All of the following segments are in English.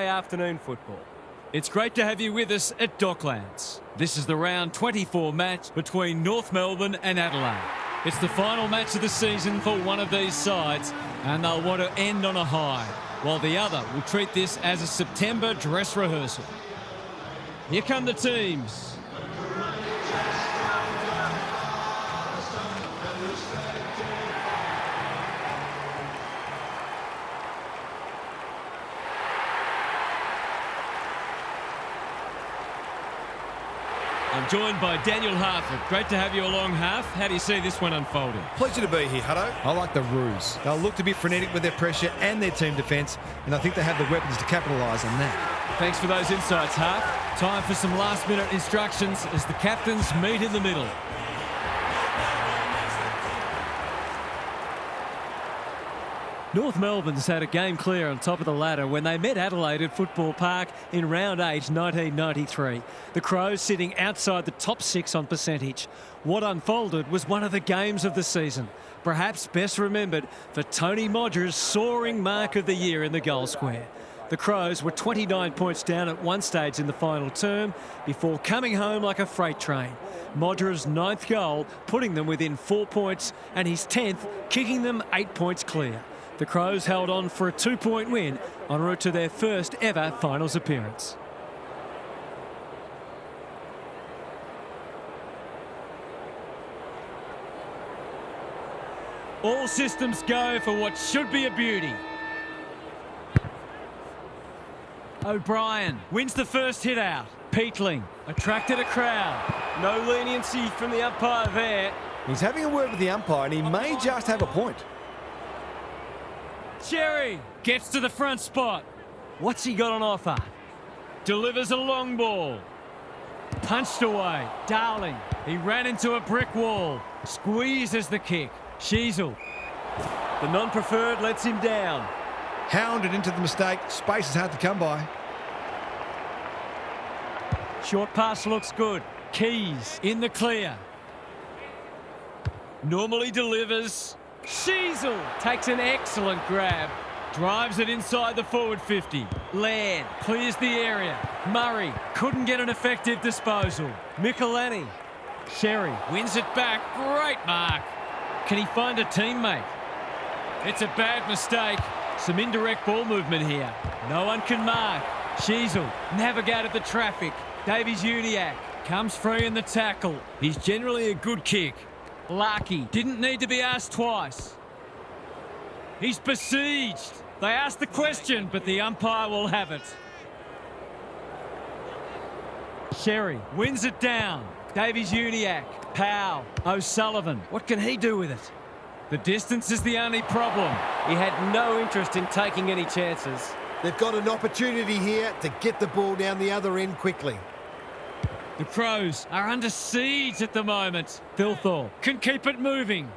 Afternoon football. It's great to have you with us at Docklands. This is the round 24 match between North Melbourne and Adelaide. It's the final match of the season for one of these sides, and they'll want to end on a high, while the other will treat this as a September dress rehearsal. Here come the teams. I'm joined by Daniel Hartford. Great to have you along, Harf. How do you see this one unfolding? Pleasure to be here, Hutto. I like the ruse. They'll look to be frenetic with their pressure and their team defence, and I think they have the weapons to capitalise on that. Thanks for those insights, Harf. Time for some last-minute instructions as the captains meet in the middle. North Melbourne's had a game clear on top of the ladder when they met Adelaide at Football Park in round 8, 1993. The Crows sitting outside the top 6 on percentage. What unfolded was one of the games of the season, perhaps best remembered for Tony Modger's soaring mark of the year in the goal square. The Crows were 29 points down at one stage in the final term before coming home like a freight train. Modger's 9th goal putting them within 4 points and his 10th kicking them 8 points clear. The Crows held on for a 2-point win en route to their first ever finals appearance. All systems go for what should be a beauty. O'Brien wins the first hit out. Peatling attracted a crowd. No leniency from the umpire there. He's having a word with the umpire, and he may just have a point. Cherry gets to the front spot. What's he got on offer? Delivers a long ball. Punched away. Darling. He ran into a brick wall. Squeezes the kick. Sheasel. The non-preferred lets him down. Hounded into the mistake. Space is hard to come by. Short pass looks good. Keys in the clear. Normally delivers. Sheasel takes an excellent grab. Drives it inside the forward 50. Laird clears the area. Murray couldn't get an effective disposal. Michelani. Sherry wins it back. Great mark. Can he find a teammate? It's a bad mistake. Some indirect ball movement here. No one can mark. Sheasel navigated the traffic. Davies-Uniacke comes free in the tackle. He's generally a good kick. Larkey didn't need to be asked twice. He's besieged. They asked the question, but the umpire will have it. Sherry wins it down. Davies-Uniacke, Powell, O'Sullivan. What can he do with it? The distance is the only problem. He had no interest in taking any chances. They've got an opportunity here to get the ball down the other end quickly. The Crows are under siege at the moment. Thilthorpe can keep it moving.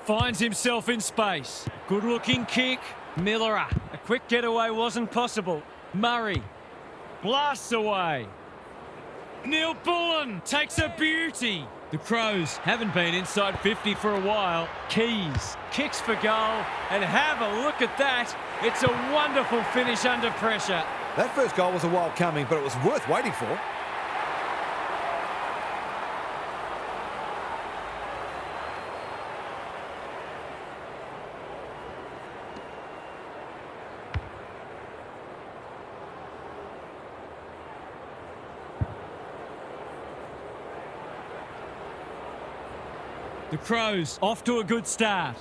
Finds himself in space. Good-looking kick. Millerer. A quick getaway wasn't possible. Murray blasts away. Neil Bullen takes a beauty. The Crows haven't been inside 50 for a while. Keys kicks for goal. And have a look at that. It's a wonderful finish under pressure. That first goal was a while coming, but it was worth waiting for. The Crows off to a good start.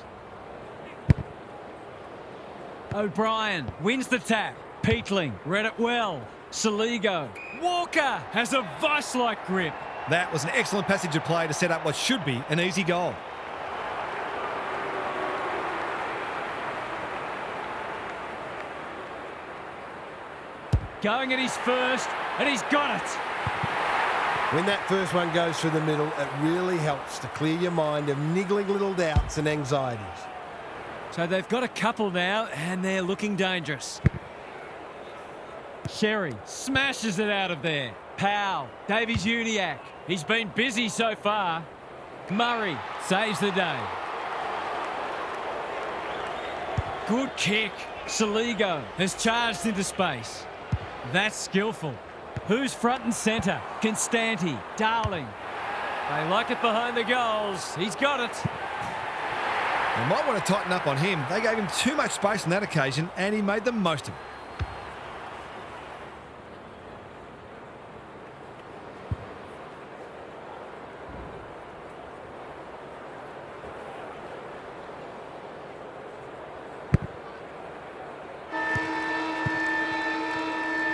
O'Brien wins the tap. Peatling read it well. Saligo. Walker has a vice-like grip. That was an excellent passage of play to set up what should be an easy goal. Going at his first, and he's got it. When that first one goes through the middle, it really helps to clear your mind of niggling little doubts and anxieties. So they've got a couple now, and they're looking dangerous. Sherry smashes it out of there. Powell, Davies-Uniacke. He's been busy so far. Murray saves the day. Good kick. Saligo has charged into space. That's skillful. Who's front and centre? Constanti, Darling. They like it behind the goals. He's got it. They might want to tighten up on him. They gave him too much space on that occasion, and he made the most of it.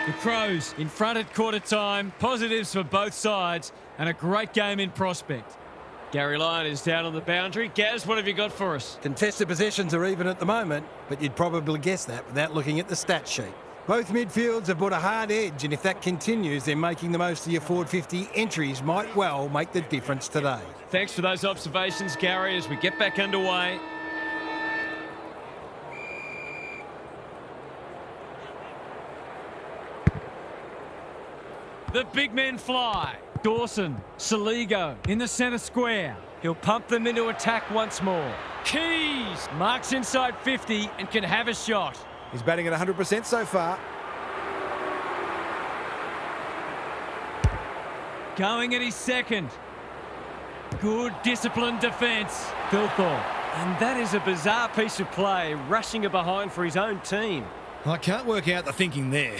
The Crows in front at quarter time. Positives for both sides and a great game in prospect. Gary Lyon is down on the boundary. Gaz, what have you got for us? Contested possessions are even at the moment, but you'd probably guess that without looking at the stat sheet. Both midfields have put a hard edge, and if that continues, then making the most of your forward 50 entries might well make the difference today. Thanks for those observations, Gary, as we get back underway. The big men fly. Dawson, Saligo in the centre square. He'll pump them into attack once more. Keys marks inside 50 and can have a shot. He's batting at 100% so far. Going at his second. Good disciplined defence. Philthorpe. And that is a bizarre piece of play, rushing it behind for his own team. I can't work out the thinking there.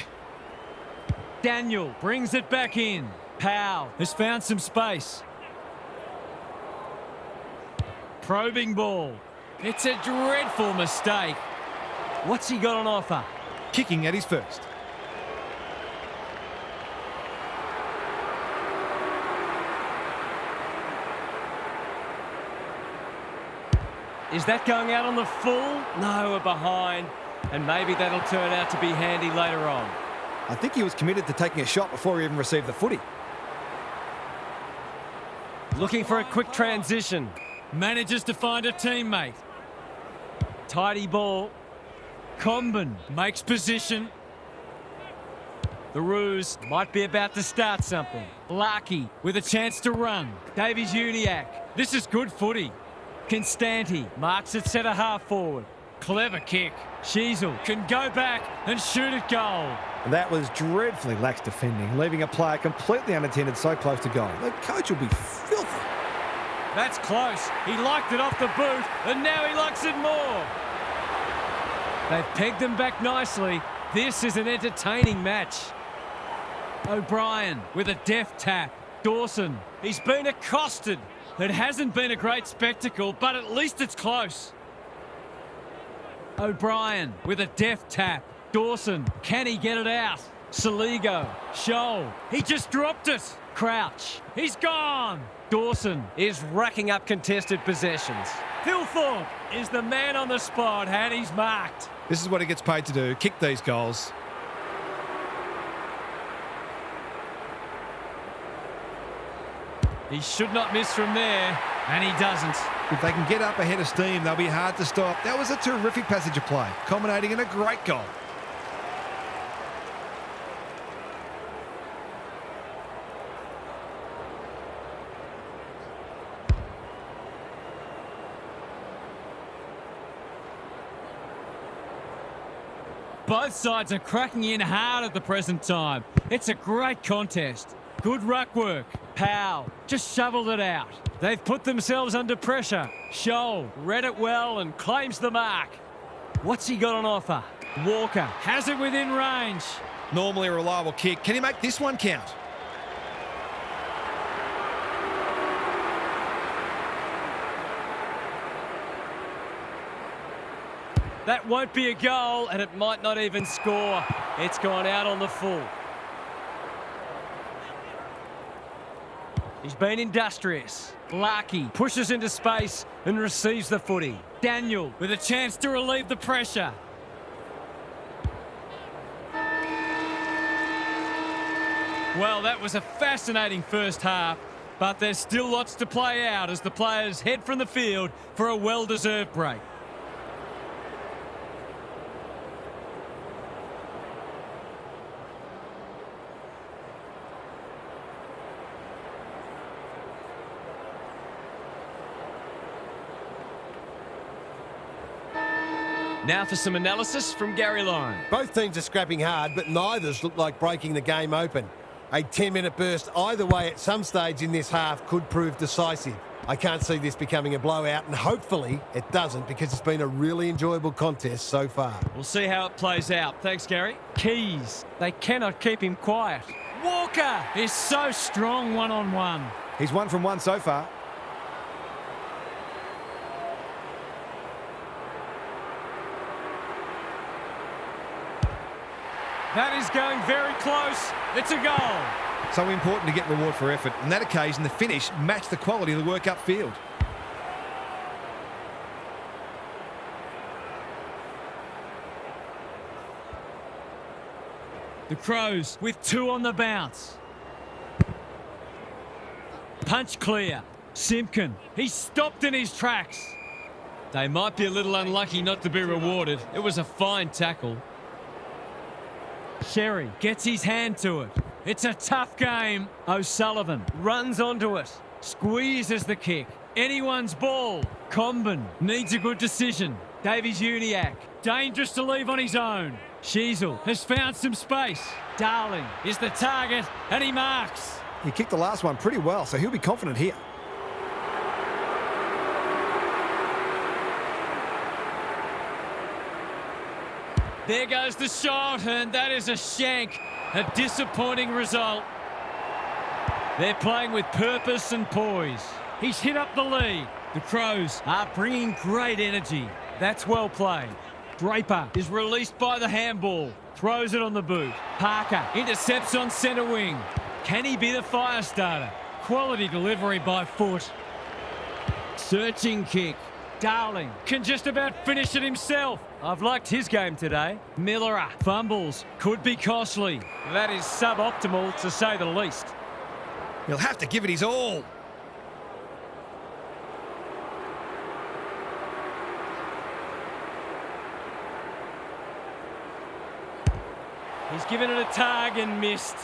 Daniel brings it back in. Powell has found some space. Probing ball. It's a dreadful mistake. What's he got on offer? Kicking at his first. Is that going out on the full? No, we're behind. And maybe that'll turn out to be handy later on. I think he was committed to taking a shot before he even received the footy. Looking for a quick transition. Manages to find a teammate. Tidy ball. Comben makes position. The Roos might be about to start something. Larkey with a chance to run. Davies Uniacke. This is good footy. Constanti marks it centre half forward. Clever kick. Sheasel Can go back and shoot at goal. That was dreadfully lax defending, leaving a player completely unattended so close to goal. The coach will be filthy. That's close. He liked it off the boot, and now he likes it more. They've pegged them back nicely. This is an entertaining match. O'Brien with a deft tap. Dawson. He's been accosted. It hasn't been a great spectacle, but at least it's close. O'Brien with a deft tap. Dawson, can he get it out? Saligo, Scholl, he just dropped it. Crouch, he's gone. Dawson Is racking up contested possessions. Philthorpe is the man on the spot, and he's marked. This is what he gets paid to do, kick these goals. He should not miss from there, and he doesn't. If they can get up ahead of steam, they'll be hard to stop. That was a terrific passage of play, culminating in a great goal. Both sides are cracking in hard at the present time. It's a great contest. Good ruck work. Powell just shoveled it out. They've put themselves under pressure. Scholl read it well and claims the mark. What's he got on offer? Walker has it within range. Normally a reliable kick. Can he make this one count? That won't be a goal, and it might not even score. It's gone out on the full. He's been industrious. Larkey Pushes into space and receives the footy. Daniel with a chance to relieve the pressure. Well, that was a fascinating first half, but there's still lots to play out as the players head from the field for a well-deserved break. Now for some analysis from Gary Lyon. Both teams are scrapping hard, but neither's look like breaking the game open. A 10-minute burst either way at some stage in this half could prove decisive. I can't see this becoming a blowout, and hopefully it doesn't, because it's been a really enjoyable contest so far. We'll see how it plays out. Thanks, Gary. Keys. They cannot keep him quiet. Walker is so strong one-on-one. He's 1 from 1 so far. That is going very close. It's a goal. So important to get reward for effort. On that occasion, the finish matched the quality of the work upfield. The Crows with 2 on the bounce. Punch clear. Simpkin. He's stopped in his tracks. They might be a little unlucky not to be rewarded. It was a fine tackle. Sherry gets his hand to it. It's a tough game. O'Sullivan runs onto it. Squeezes the kick. Anyone's ball. Comben needs a good decision. Davies-Uniacke. Dangerous to leave on his own. Sheasel has found some space. Darling is the target, and he marks. He kicked the last one pretty well, so he'll be confident here. There goes the shot, and that is a shank. A disappointing result. They're playing with purpose and poise. He's hit up the lead. The Crows are bringing great energy. That's well played. Draper is released by the handball. Throws it on the boot. Parker intercepts on centre wing. Can he be the fire starter? Quality delivery by foot. Searching kick. Darling can just about finish it himself. I've liked his game today. Miller fumbles. Could be costly. That is suboptimal, to say the least. He'll have to give it his all. He's given it a tug and missed.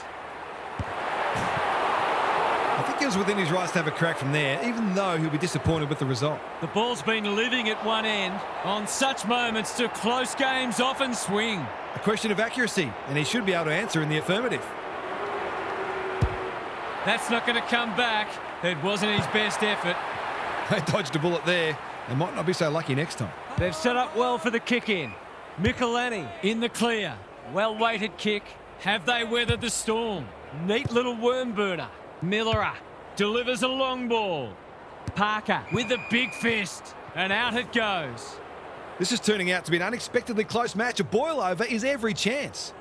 I think he was within his rights to have a crack from there, even though he'll be disappointed with the result. The ball's been living at one end. On such moments, to close games often swing. A question of accuracy, and he should be able to answer in the affirmative. That's not going to come back. It wasn't his best effort. They dodged a bullet there. They might not be so lucky next time. They've set up well for the kick-in. Michelani In the clear. well-weighted kick. Have they weathered the storm? Neat little worm burner. Miller delivers a long ball. Parker with a big fist. And out it goes. This is turning out to be an unexpectedly close match. A boil-over is every chance.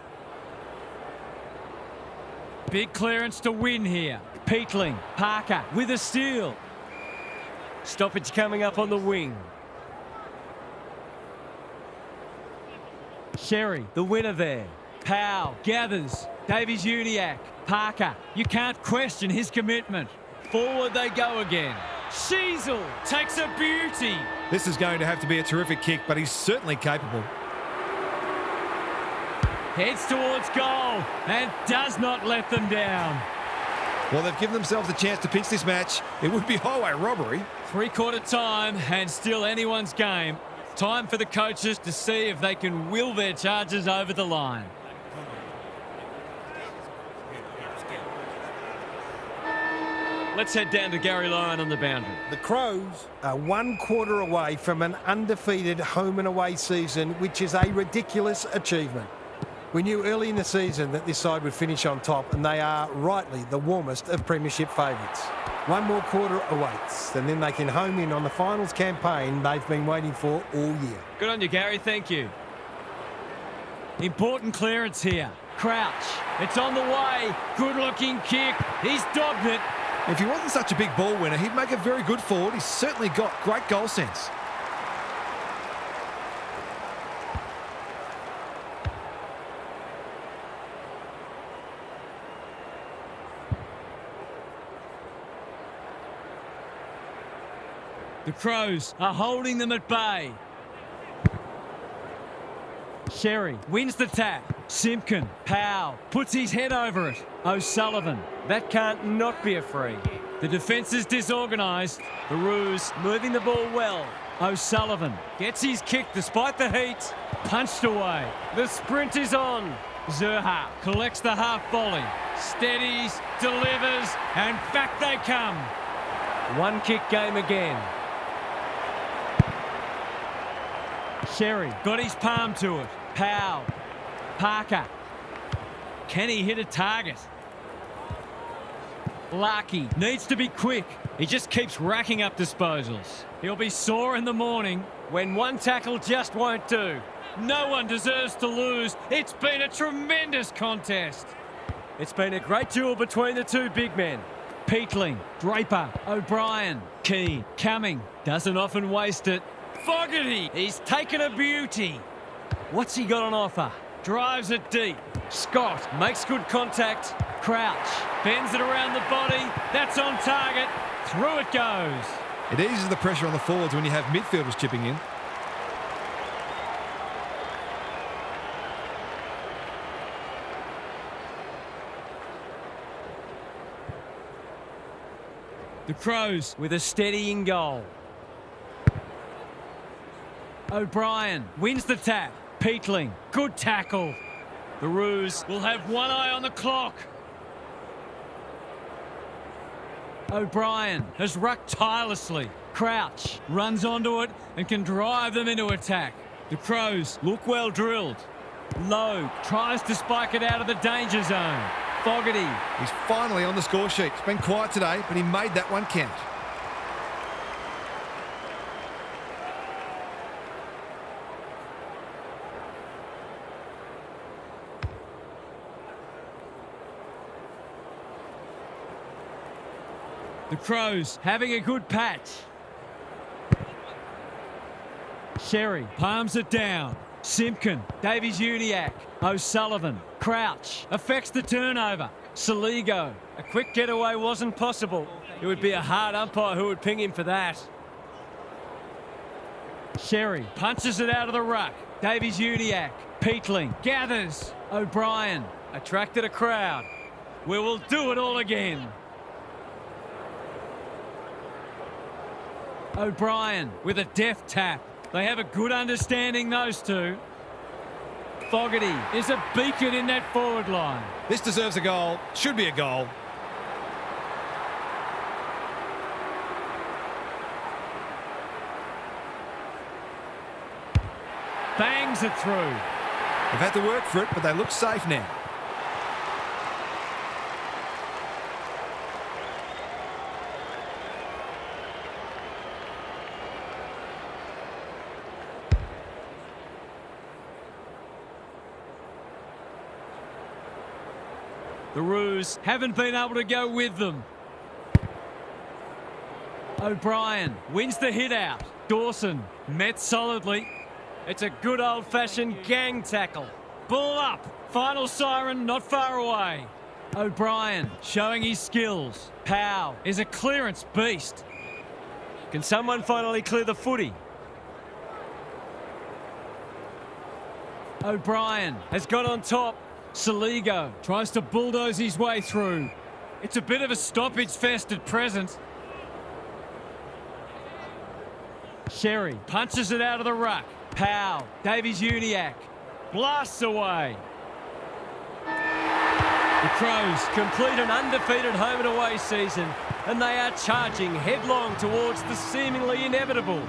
Big clearance to win here. Peatling. Parker with a steal. Stoppage coming up on the wing. Sherry, the winner there. Powell gathers. Davies-Uniacke. Parker. You can't question his commitment. Forward they go again. Sheasel takes a beauty. This is going to have to be a terrific kick, but he's certainly capable. Heads towards goal and does not let them down. Well, they've given themselves a chance to pinch this match. It would be highway robbery. Three-quarter time and still anyone's game. Time for the coaches to see if they can will their charges over the line. Let's head down to Gary Lyon on the boundary. The Crows are 1 quarter away from an undefeated home and away season, which is a ridiculous achievement. We knew early in the season that this side would finish on top, and they are rightly the warmest of premiership favourites. 1 more quarter awaits, and then they can home in on the finals campaign they've been waiting for all year. Good on you, Gary. Thank you. Important clearance here. Crouch. It's on the way. Good-looking kick. He's dogged it. If he wasn't such a big ball winner, he'd make a very good forward. He's certainly got great goal sense. The Crows are holding them at bay. Sherry wins the tap. Simpkin. Powell puts his head over it. O'Sullivan. That can't not be a free. The defence is disorganised. The Roos moving the ball well. O'Sullivan gets his kick despite the heat. Punched away. The sprint is on. Zerha collects the half volley. Steadies, delivers, and back they come. One kick game again. Sherry got his palm to it. Powell. Parker. Can he hit a target? Larkey needs to be quick. He just keeps racking up disposals. He'll be sore in the morning. When one tackle just won't do. No one deserves to lose. It's been a tremendous contest. It's been a great duel between the two big men. Peatling, Draper, O'Brien, Keane, Cumming, doesn't often waste it. Fogarty, he's taken a beauty. What's he got on offer? Drives it deep. Scott makes good contact. Crouch, bends it around the body. That's on target. Through it goes. It eases the pressure on the forwards when you have midfielders chipping in. The Crows With a steadying goal. O'Brien wins the tap. Peatling, good tackle. The Roos will have one eye on the clock. O'Brien has rucked tirelessly. Crouch runs onto it and can drive them into attack. The Crows look well drilled. Lowe tries to spike it out of the danger zone. Fogarty. He's finally on the score sheet. It's been quiet today, but he made that one count. The Crows having a good patch. Sherry palms it down. Simpkin, Davies-Uniacke, O'Sullivan, Crouch affects the turnover. Saligo. A quick getaway wasn't possible. It would be a hard umpire who would ping him for that. Sherry punches it out of the ruck. Davies-Uniacke, Peatling, gathers. O'Brien Attracted a crowd. We will do it all again. O'Brien with a deft tap. They have a good understanding, those two. Fogarty is a beacon in that forward line. This deserves a goal. Should be a goal. Bangs it through. They've had to work for it, but they look safe now. The Roos haven't been able to go with them. O'Brien wins the hit out. Dawson met solidly. It's a good old-fashioned gang tackle. Ball up. Final siren not far away. O'Brien showing his skills. Powell is a clearance beast. Can someone finally clear the footy? O'Brien has got on top. Saligo tries to bulldoze his way through. It's a bit of a stoppage fest at present. Sherry punches it out of the ruck. Powell, Davies-Uniacke, blasts away. The Crows complete an undefeated home and away season, and they are charging headlong towards the seemingly inevitable.